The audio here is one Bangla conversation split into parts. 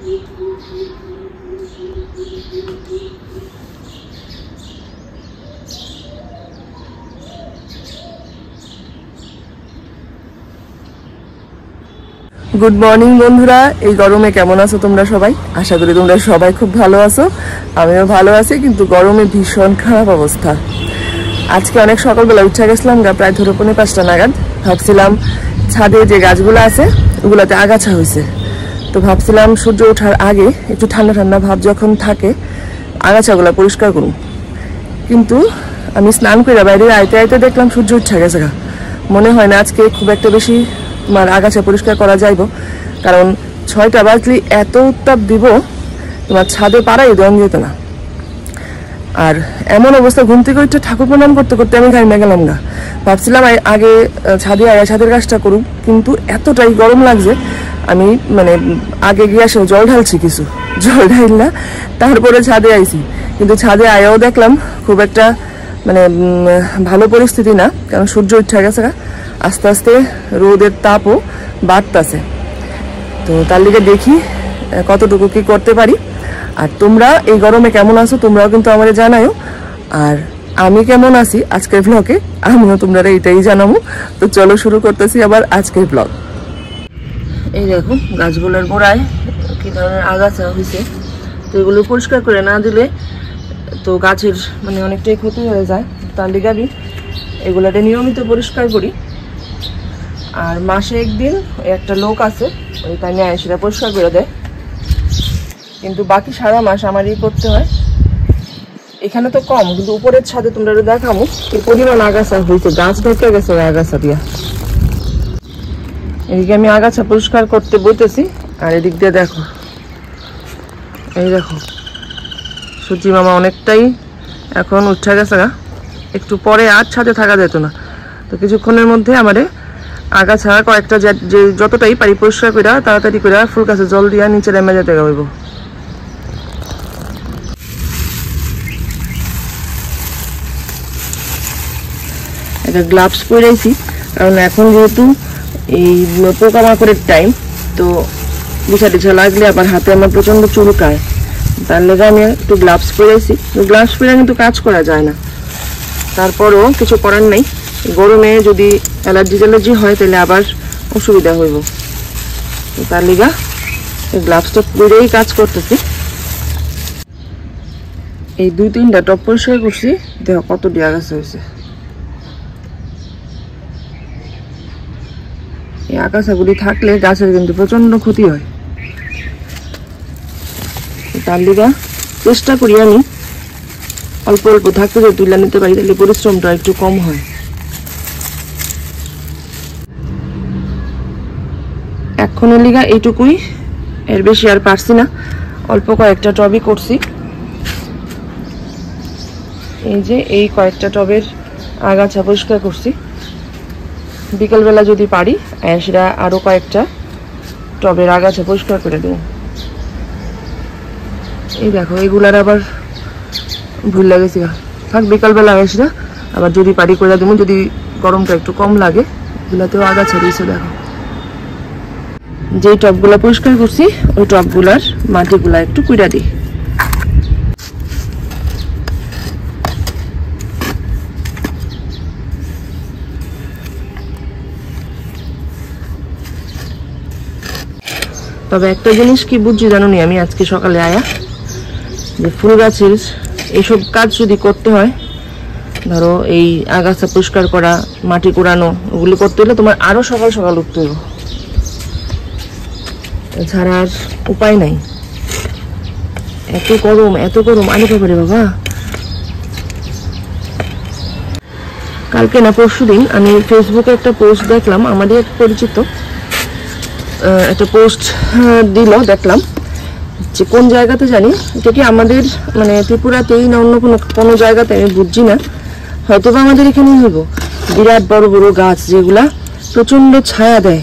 গুড মর্নিং বন্ধুরা, এই গরমে কেমন আছো তোমরা সবাই? আশা করি তোমরা সবাই খুব ভালো আছো। আমিও ভালো আছি, কিন্তু গরমে ভীষণ খারাপ অবস্থা। আজকে অনেক সকালবেলা উঠে গেছিলাম, প্রায় ধরো 4:45 নাগাদ। ভাবছিলাম ছাদে যে গাছগুলো আছে ওগুলোতে আগাছা হয়েছে, তো ভাবছিলাম সূর্য ওঠার আগে একটু ঠান্ডা ঠান্ডা ভাব যখন থাকে আগাছাগুলো পরিষ্কার করুন। কিন্তু আমি স্নান করে বাইরে আইতে আইতে দেখলাম সূর্য উঠে গেছে। মনে হয় না আজকে খুব একটা বেশি তোমার আগাছা পরিষ্কার করা যাইব, কারণ 6টা বাজলে এত উত্তাপ দিব তোমার ছাদে পাড়াই দেওয়া যেত না। আর এমন অবস্থা, ঘুম থেকে উঠে ঠাকুর প্রণাম করতে করতে আমি ঘামে গেলাম না। ভাবছিলাম আগে ছাদে ছাদের কাজটা করুক, কিন্তু এতটাই গরম লাগছে আমি আগে গিয়ে আসে জল ঢালছি, কিছু জল ঢাইল না, তারপরে ছাদে আইছি। কিন্তু ছাদে আয়াও দেখলাম খুব একটা ভালো পরিস্থিতি না, কারণ সূর্য উঠে গেছে, আস্তে আস্তে রোদের তাপও বাড়তেছে। তো তার লিগে দেখি কতটুকু কি করতে পারি। আর তোমরা এই গরমে কেমন আছো তোমরাও কিন্তু আমাদের জানাও, আর আমি কেমন আছি আজকের ব্লগে আমিও তোমরা এইটাই জানাবো। তো চলো শুরু করতেছি আবার আজকের ব্লগ। এই দেখো গাছগুলোর গোড়ায় কি ধরনের আগাছা হয়েছে, তো এগুলো পরিষ্কার করে না দিলে তো গাছের অনেকটাই ক্ষতি হয়ে যায়। তার লিগে আমি এগুলাতে নিয়মিত পরিষ্কার করি। আর মাসে একদিন একটা লোক আছে, ওইটা নিয়ে সেটা পরিষ্কার করে দেয়, কিন্তু বাকি সারা মাস আমারই করতে হয়। এখানে তো কম, কিন্তু উপরের ছাদে তোমরা দেখাবো এই পরিমাণ আগাছা হয়েছে, গাছ ঢেকে গেছে ওই আগাছা দিয়া। এদিকে আমি আগাছা পরিষ্কার করতে বলতেছি, আর এদিক দিয়ে দেখো, এই দেখো সূর্যি মামা অনেকটাই এখন উঠে গেছে, একটু পরে আর ছাদে থাকা যেত না। তো কিছুক্ষণের মধ্যে আমাদের আগাছা কয়েকটা যে যতটাই পারি পরিষ্কার করে তাড়াতাড়ি করে ফুল গাছে জল দিয়া নিচে নেমে যেতে হইব। একটা গ্লাভস পরেছি, কারণ এখন যেহেতু এই পোকামাকড়ের টাইম, তো বিছা টিছা লাগলে আবার হাতে আমার প্রচন্ড চুলকায়, তার লেগে আমি একটু গ্লাভস পরেছি। গ্লাভস পরে কিন্তু কাজ করা যায় না, তারপরও কিছু করার নেই। গরমে যদি অ্যালার্জি হয় তাহলে আবার অসুবিধা হইব, তার লিগা গ্লাভসটা পরেই কাজ করতেছি। এই 2-3টা টপ পরিষ্কার করছি, দেখো কত আগাছা হয়েছে। এই আগাছাগুলি থাকলে গাছের কিন্তু প্রচন্ড ক্ষতি হয়। তার লিগা চেষ্টা করি আমি অল্প অল্প থাকতে যদি তুলে নিতে পারি তাহলে পরিশ্রমটা একটু কম হয়। এখনের লিগা এইটুকুই, এর বেশি আর পারছি না। অল্প কয়েকটা টবই করছি, এই যে এই কয়েকটা টবের আগাছা পরিষ্কার করছি। বিকেলবেলা যদি পারি সেটা আরো কয়েকটা টবের আগাছা পরিষ্কার করে দেবো। এই দেখো এগুলার আবার ভুল লাগেছে, থাক বিকালবেলা সেটা আবার যদি পারি করে দেবো, যদি গরমটা একটু কম লাগে। এগুলাতেও আগাছা দিয়েছে, দেখো যে টবগুলা পরিষ্কার করছি ওই টবগুলার মাটিগুলা একটু কুইড়া দিই। তবে একটা জিনিস কি বুঝছি জানো নি আমি আজকে সকালে আয়া, যে ফুল গাছের এইসব কাজ যদি করতে হয়, ধরো এই আগাছা পরিষ্কার করা, মাটি কুড়ানো, ওগুলো করতে হলে তোমার আরো সকাল সকাল উঠতে হবে, এছাড়া আর উপায় নাই। এত গরম আনি পারে বাবা। কালকে না পরশুদিন আমি ফেসবুকে একটা পোস্ট দেখলাম, আমাদের এক পরিচিত একটা পোস্ট দিল, দেখলাম যে কোন জায়গাতে জানি, এটা কি আমাদের ত্রিপুরাতেই না অন্য কোনো জায়গাতে আমি বুঝছি না, হয়তো বা আমাদের এখানেই হইব। বিরাট বড় বড় গাছ যেগুলা প্রচন্ড ছায়া দেয়,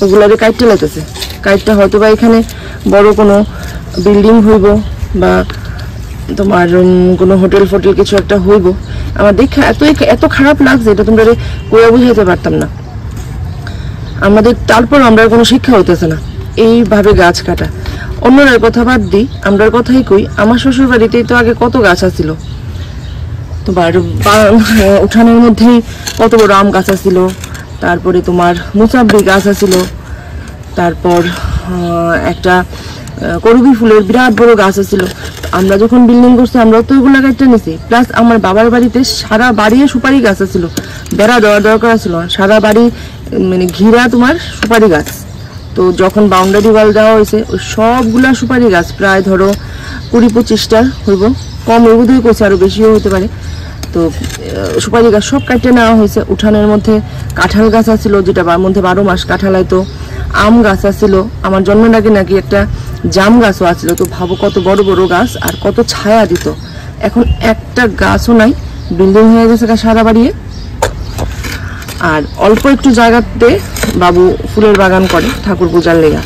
ওগুলাকে কাইটটা লাগতেছে। কাইটটা হয়তো বা এখানে বড় কোনো বিল্ডিং হইব বা তোমার কোনো হোটেল ফোটেল কিছু একটা হইব। আমার দেখে এত খারাপ লাগছে, এটা তোমরা কইয়া বুঝাইতে পারতাম না। আমাদের তারপর আমরা কোনো শিক্ষা হইতেছে না, এইভাবে গাছ কাটা। অন্যরার কথা বাদ দিই, আমরার কথাই কই। আমার শ্বশুর বাড়িতেই তো আগে কত গাছ আছিল, তোমার উঠানের মধ্যেই কত বড় আম গাছ আছিল, তারপরে তোমার মুসাব্বি গাছ আছিল, তারপর একটা করবি ফুলের বিরাট বড় গাছ আছিল। আমরা যখন বিল্ডিং করছি আমরাও তো ওইগুলো গাছটা নিছি। প্লাস আমার বাবার বাড়িতে সারা বাড়ি সুপারি গাছ আছিল, বেড়া দেওয়ার দরকার ছিল, সারা বাড়ি মানে ঘিরা তোমার সুপারি গাছ। তো যখন বাউন্ডারি ওয়াল দেওয়া হয়েছে ওই সবগুলা সুপারি গাছ প্রায় ধরো 20-25টা হইব, কম ওই বোধহয় করছে, আরো বেশিও হতে পারে। তো সুপারি গাছ সব কাটতে নেওয়া হয়েছে। উঠানের মধ্যে কাঁঠাল গাছ আছিল, যেটা মধ্যে 12 মাস কাঁঠাল হয়তো। আম গাছ আছিল, আমার জন্মের আগে নাকি একটা জাম গাছও আছিল। তো ভাবো কত বড় বড় গাছ আর কত ছায়া দিত। এখন একটা গাছও নাই, বিল্ডিং হয়ে গেছে সারা বাড়িয়ে। আর অল্প একটু জায়গাতে বাবু ফুলের বাগান করে ঠাকুর পূজার লেগা।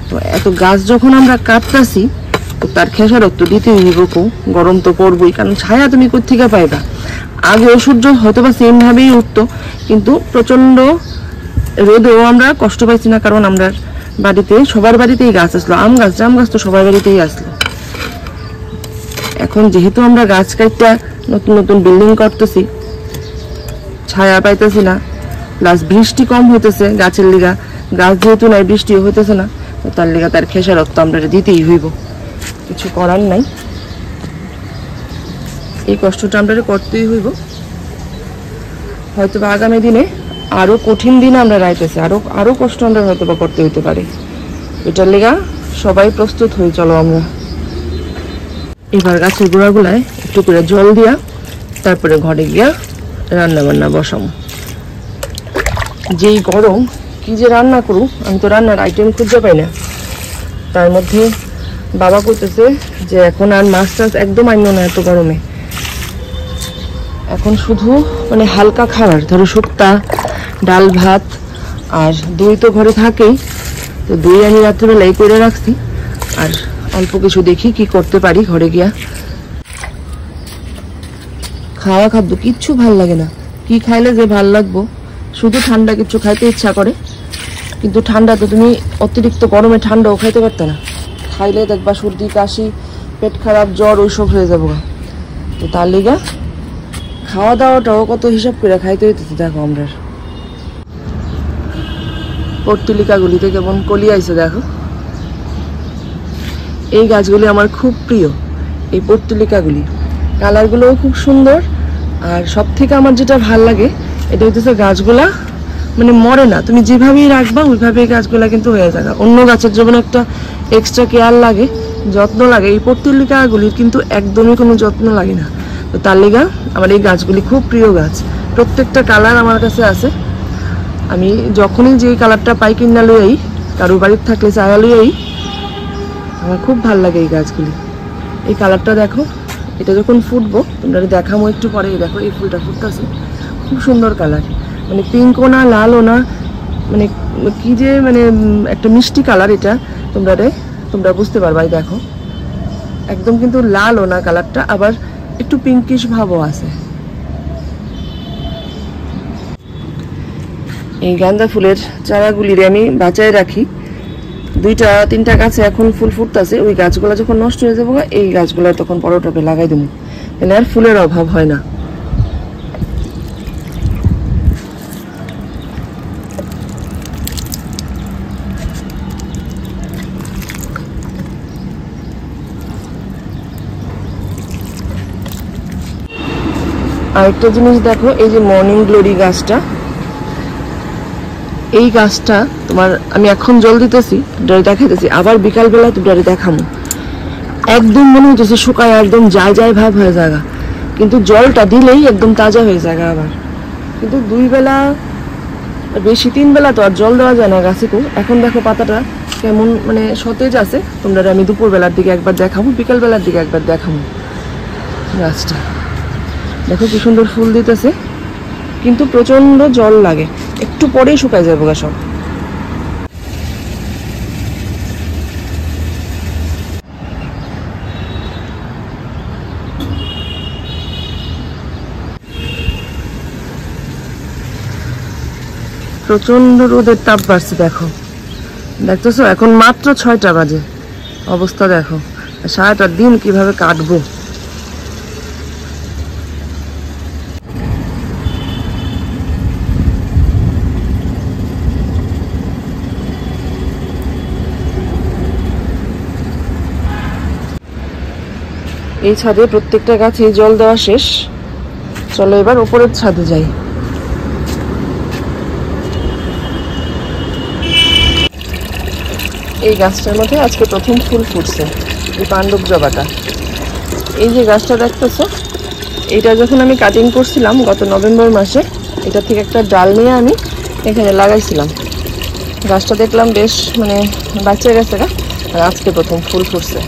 তো এত গাছ যখন আমরা কাটতেছি তো তার খেসারত তো দিতেই হইব, গরম তো পড়বই, কারণ ছায়া তুমি কোত্থেকে পাইবা। আগে সূর্য হয়তো বা সেম ভাবেই উঠতো, কিন্তু প্রচন্ড রোদেও আমরা কষ্ট পাইছি না, কারণ আমরা বাড়িতে সবার বাড়িতেই গাছ আসলো, আম গাছ জাম গাছ তো সবার বাড়িতেই আসলো। এখন যেহেতু আমরা গাছ কাটটা নতুন নতুন বিল্ডিং করতেছি, ছায়া পাইতেছি না, প্লাস বৃষ্টি কম হইতেছে গাছের লিগা। গাছ যেহেতু নাই, বৃষ্টিও হইতেছে না, তো তার লিগা তার খেসারত তো আমরা দিতেই হইব, কিছু করার নাই। এই কষ্টটা আমরা করতেই হইব। হয়তো বা আগামী দিনে আরো কঠিন দিন আমরা রাইতেছি, আরো কষ্ট আমরা হয়তো বা করতে হইতে পারে। এটার লেগা সবাই প্রস্তুত হয়ে চলো আমরা। এবার গাছের গোড়াগুলায় একটু করে জল দিয়া তারপরে ঘরে গিয়া রান্না বান্না বসাবো। যেই গরম, কি যে রান্না করু, আমি তো রান্নার আইটেম খুঁজে পাই না। তার মধ্যে বাবা কইতেছে যে এখন আর মাছ টাছ একদম আইনো না এত গরমে, এখন শুধু মানে হালকা খাবার, ধরো শুক্তা, ডাল ভাত আর দই তো ঘরে থাকেই। তো দই আমি রাত্রিবেলাই করে রাখছি, আর অল্প কিছু দেখি কি করতে পারি ঘরে গিয়া। খাওয়া খাদ্য কিচ্ছু ভাল লাগে না, কি খাইলে যে ভাল লাগবো, শুধু ঠান্ডা কিছু খাইতে ইচ্ছা করে। কিন্তু ঠান্ডা তো তুমি অতিরিক্ত গরমে ঠান্ডাও খাইতে পারতে না, খাইলে দেখবা সর্দি কাশি পেট খারাপ জ্বর ওইসব হয়ে যাবো। তো তার লিগা খাওয়া দাওয়াটাও কত হিসাব করে খাইতে হইতেছে। দেখো আমরা পর্তুলিকাগুলিতে কেমন কলি আইছে দেখো। এই গাছগুলি আমার খুব প্রিয়, এই পর্তুলিকাগুলি, কালারগুলোও খুব সুন্দর। আর সব থেকে আমার যেটা ভাল লাগে এটা হইতেছে গাছগুলা মানে মরে না, তুমি যেভাবেই রাখবা ওইভাবেই গাছগুলা কিন্তু হয়ে যাবে। অন্য গাছের যেমন একটা এক্সট্রা কেয়ার লাগে, যত্ন লাগে, এই পর্তুলিকাগুলির কিন্তু একদমই কোনো যত্ন লাগে না। তো তার লেগা আমার এই গাছগুলি খুব প্রিয় গাছ। প্রত্যেকটা কালার আমার কাছে আছে, আমি যখনই যে কালারটা পাই কিনা লই, কারোর বাড়ির থাকলে চারা লই, আমার খুব ভাল লাগে এই গাছগুলি। এই কালারটা দেখো, এটা যখন ফুটবো তোমরা দেখাবো একটু পরে। দেখো এই ফুলটা ফুটতেছে, খুব সুন্দর কালার, মানে পিঙ্কও না লালও না, মানে কি যে মানে একটা মিষ্টি কালার। এটা তোমরা বুঝতে পারবা। দেখো একদম কিন্তু লালও না কালারটা, আবার একটু পিঙ্কিশ ভাবও আছে। এই গাঁদা ফুলের চারাগুলির আমি বাঁচায় রাখি। 2-3টা গাছে এখন ফুল ফুটতেছে, ওই গাছগুলো যখন নষ্ট হয়ে যাবো এই গাছগুলো তখন পরোটাপে লাগাই দেবো, তাহলে আর ফুলের অভাব হয় না। আরেকটা জিনিস দেখো, এই যে মর্নিং গ্লোরি গাছটা, এই গাছটা তোমার আমি এখন জল দিতেছি, দেখাইতেছি, আবার বিকালবেলা তোমরা দেখাবো। একদম মনে হচ্ছে শুকায় একদম যায় ভাব হয়ে যাগা, কিন্তু জলটা দিলেই একদম তাজা হয়ে যাগা আবার। কিন্তু 2 বেলা বেশি 3 বেলা তো আর জল দেওয়া যায় না গাছে। এখন দেখো পাতাটা কেমন মানে সতেজ আছে। তোমরা আমি দুপুরবেলার দিকে একবার দেখাবো, বিকালবেলার দিকে একবার দেখাবো। গাছটা দেখো কি সুন্দর ফুল দিতেছে, কিন্তু প্রচন্ড জল লাগে, একটু পরেই শুকায় যাবো গা সব। প্রচন্ড রোদের তাপ বাড়ছে দেখো, দেখতেছো এখন মাত্র 6টা বাজে, অবস্থা দেখো, সারাটা দিন কিভাবে কাটবো। এই ছাদে প্রত্যেকটা গাছে জল দেওয়া শেষ। চলো এবার উপরের ছাদে যাই। এই গাছটার মধ্যে আজকে প্রথম ফুল ফুটছে, এই পাণ্ডব জবাটা। এই যে গাছটা দেখতেছো, এটা যখন আমি কাটিং করছিলাম গত নভেম্বর মাসে, এটা থেকে একটা ডাল নিয়ে আমি এখানে লাগাইছিলাম। গাছটা দেখলাম বেশ মানে বাঁচে গেছে, আর আজকে প্রথম ফুল ফুটছে।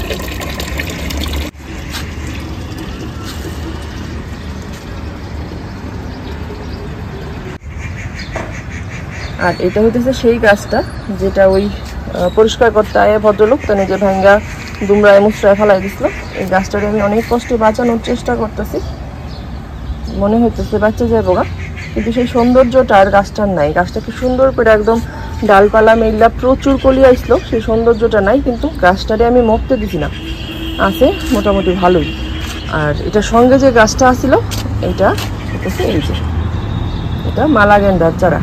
আর এটা হইতেছে সেই গাছটা যেটা ওই পরিষ্কার করতে আয় ভদ্রলোক তো নিজে ভাঙ্গা দুমড়ায় মুচড়ায় ফেলাই দিছিল। এই গাছটাকে আমি অনেক কষ্টে বাঁচানোর চেষ্টা করতেছি, মনে হইতেছে বাচ্চা যাবো গা, কিন্তু সেই সৌন্দর্যটা আর গাছটার নাই। গাছটাকে সুন্দর করে একদম ডালপালা মেলা প্রচুর কলি আসলো, সেই সৌন্দর্যটা নাই, কিন্তু গাছটারে আমি মরতে দিছি না, আছে মোটামুটি ভালোই। আর এটার সঙ্গে যে গাছটা আসছিল এটা হইতেছে এই যে, এটা মালা গেন্ডার চারা।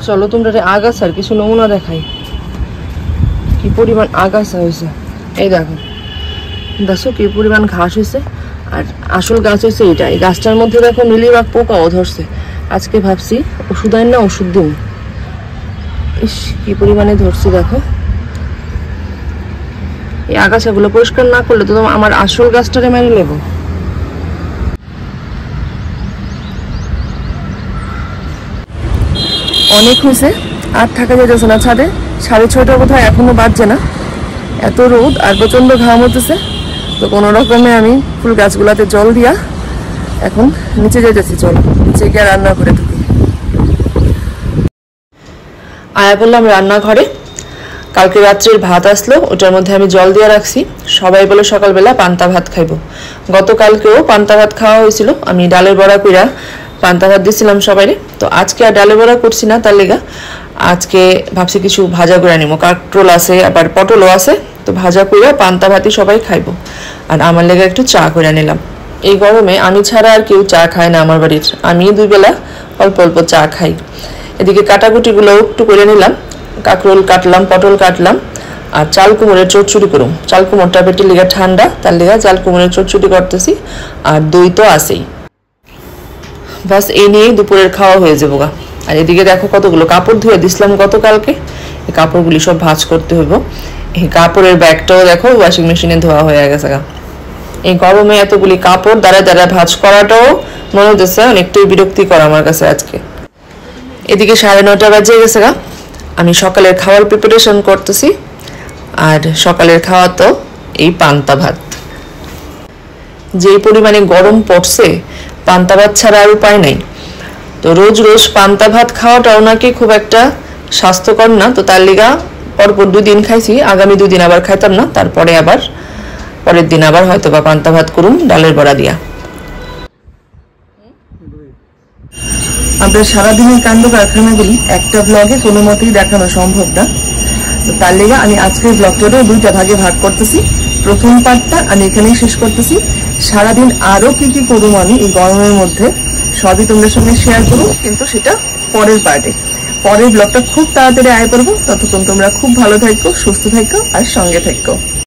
চলো তোমরা আগাছার কিছু নমুনা দেখাই, কি পরিমাণ আগাছা হয়েছে। এই দেখো, দেখো কি পরিমাণ ঘাস হয়েছে, আর আসল গাছ হয়েছে এটা। এই গাছটার মধ্যে দেখো মিলিবাগ পোকাও ধরছে। আজকে ভাবছি ওষুধ আইন না ওষুধ দিন, ইস কি পরিমাণে ধরছি দেখো। এই আগাছাগুলো পরিষ্কার না করলে তো আমার আসল গাছটারে মেরে নেবো। অনেক হয়েছে, আর থাকা যাচ্ছে না ছাদে। 6:30 কোথায় এখনো বাজছে না, এত রোদ আর প্রচন্ড ঘাম হতেছে। তো কোনো রকমে আমি ফুল গাছগুলাতে জল দিয়া এখন নিচে যাইতেছি। চল নিচে গিয়ে রান্না করে ঢুকি। আয়া বললাম রান্নাঘরে, কালকে রাত্রের ভাত আসলো, ওটার মধ্যে আমি জল দিয়ে রাখছি। সবাই বলে সকালবেলা পান্তা ভাত খাইবো। গতকালকেও পান্তা ভাত খাওয়া হয়েছিল, আমি ডালের বড়া কইরা পান্তা ভাত দিয়েছিলাম সবাই। তো আজকে আর ডালের বড়া করছি না, তার লেগা আজকে ভাবছি কিছু ভাজা করে নিবো। কাঁকরোল আছে, আবার পটলও আছে, তো ভাজা করে পান্তা ভাতই সবাই খাইবো। আর আমার লেগে একটু চা করে নিলাম। এই গরমে আমি ছাড়া আর কেউ চা খায় না আমার বাড়ির, আমি 2 বেলা অল্প অল্প চা খাই। এদিকে কাটাকুটিগুলো একটু করে নিলাম, কাঁকরোল কাটলাম, পটল কাটলাম, আর চাল কুমড়ের চচ্চড়ি করুম। চাল কুমড়টা পেটের লেগে ঠান্ডা, তার লেগে চাল কুমড়ের চচ্চড়ি করতেছি। আর দই তো আছেই, বাস এই নিয়েই দুপুরের খাওয়া হয়ে যাবো গা। আর এদিকে দেখো কতগুলো কাপড় ধুয়ে দিছিলাম গতকালকে, এই কাপড়গুলি সব ভাঁজ করতে হইব। এই কাপড়ের ব্যাগটাও দেখো ওয়াশিং মেশিনে ধোয়া হয়ে গেছে গা। এই গরমে এতগুলি কাপড় দাঁড়া দাঁড়া ভাঁজ করাটাও মনে হতেছে অনেকটাই বিরক্তিকর আমার কাছে আজকে। এদিকে 9:30 বাজে গেছে গা, আমি সকালের খাওয়ার প্রিপারেশন করতেছি। আর সকালের খাওয়া তো এই পান্তা ভাত। যেই পরিমাণে গরম পড়ছে, পান্তা ভাত ছাড়া আর উপায় নাই। তো রোজ রোজ পান্তা ভাত খাওয়াটাও নাকি খুব একটা স্বাস্থ্যকর না, তো তার লিগা পরপর 2 দিন খাইছি, আগামী 2 দিন আবার খাইতাম না, তারপরে আবার পরের দিন আবার হয়তো বা পান্তা ভাত করুন ডালের বড়া দিয়া। আমরা সারাদিনের কাণ্ড কারখানাগুলি একটা ব্লগে কোনো মতেই দেখানো সম্ভব না, তো তার লেগে আমি আজকের ব্লগটাও 2টা ভাগে ভাগ করতেছি। প্রথম পার্টটা আমি এখানেই শেষ করতেছি। সারাদিন আরো কি কি করুম আমি এই গরমের মধ্যে সবই তোমাদের সঙ্গে শেয়ার করবো, কিন্তু সেটা পরের পার্টে। পরের ব্লগটা খুব তাড়াতাড়ি আয় করবো। ততক্ষণ তোমরা খুব ভালো থাকো, সুস্থ থাকো আর সঙ্গে থাকো।